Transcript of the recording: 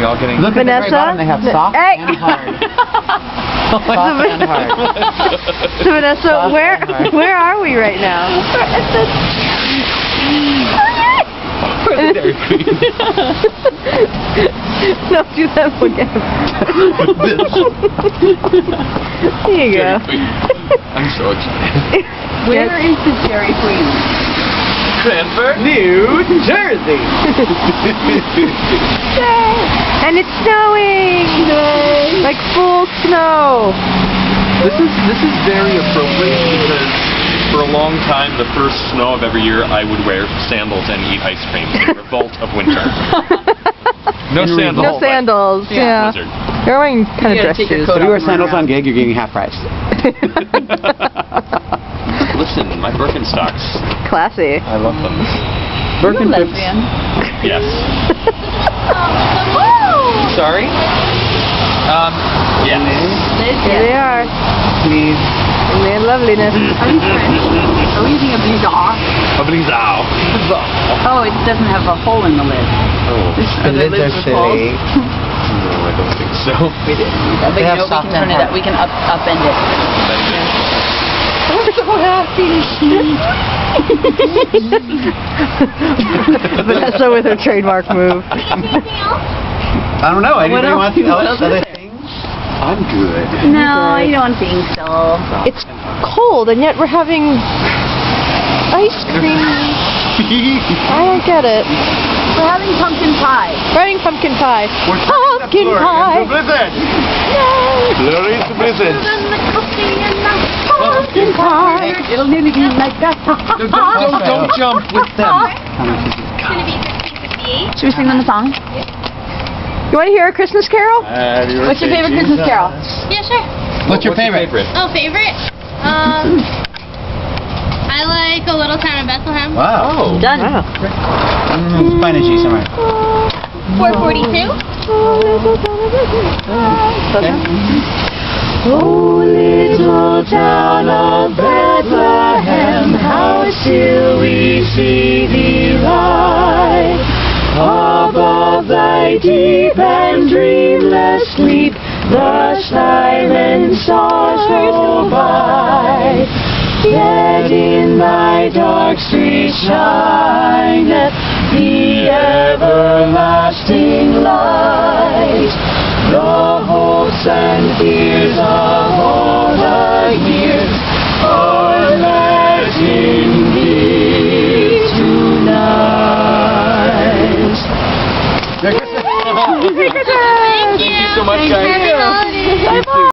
all getting... Look at the very bottom, they have soft Hey. and hard. Soft and hard. So Vanessa, where are we right now? We're at the Dairy Queen. No, do that again. There you go. I'm so excited. Where is the Dairy Queen? Cranford, New Jersey. And it's snowing! Like full snow! This is very appropriate because for a long time, the first snow of every year, I would wear sandals and eat ice cream. The revolt of winter. No sandals. No sandals, yeah. Blizzard. You're wearing kind of dress take your shoes. coat If you wear sandals on gig, you're getting half price. Listen, my Birkenstocks. Classy. I love them. Birkenstocks. Lesbian. Yes. Sorry? Yes. Here they are. Please. In their loveliness. Are we French? Are we using a blizzard? A blizzard. Oh, it doesn't have a hole in the lid. Oh. The lids are silly. No, I don't think so. We did. But They you have know, we soft can turn it and up. We can upend it. We're so happy. Vanessa with her trademark move. I don't know. Anybody else? want What else other is things? I'm good. No, you don't think so. It's cold and yet we're having ice cream. I don't get it. We're having pumpkin pie. We're having pumpkin pie. Pumpkin pie. Blizzard. Glory to blizzard. Pumpkin pie. It'll nearly be like that. Don't jump with them. Should we sing them a song? You want to hear a Christmas carol? What's your favorite Christmas carol? Yeah, sure. What's your favorite? Oh, favorite? I like A Little Town in Bethlehem. Wow. Oh. Done. Wow. Find a G somewhere. 442. Oh, little town of Bethlehem, how still we see thee lie. Above thy deep and dreamless sleep, the silent stars go by. Yet in thy dark streets shineth the everlasting light. The hopes and fears of all the years are met in thee tonight. Thank you so much, guys. Happy holidays.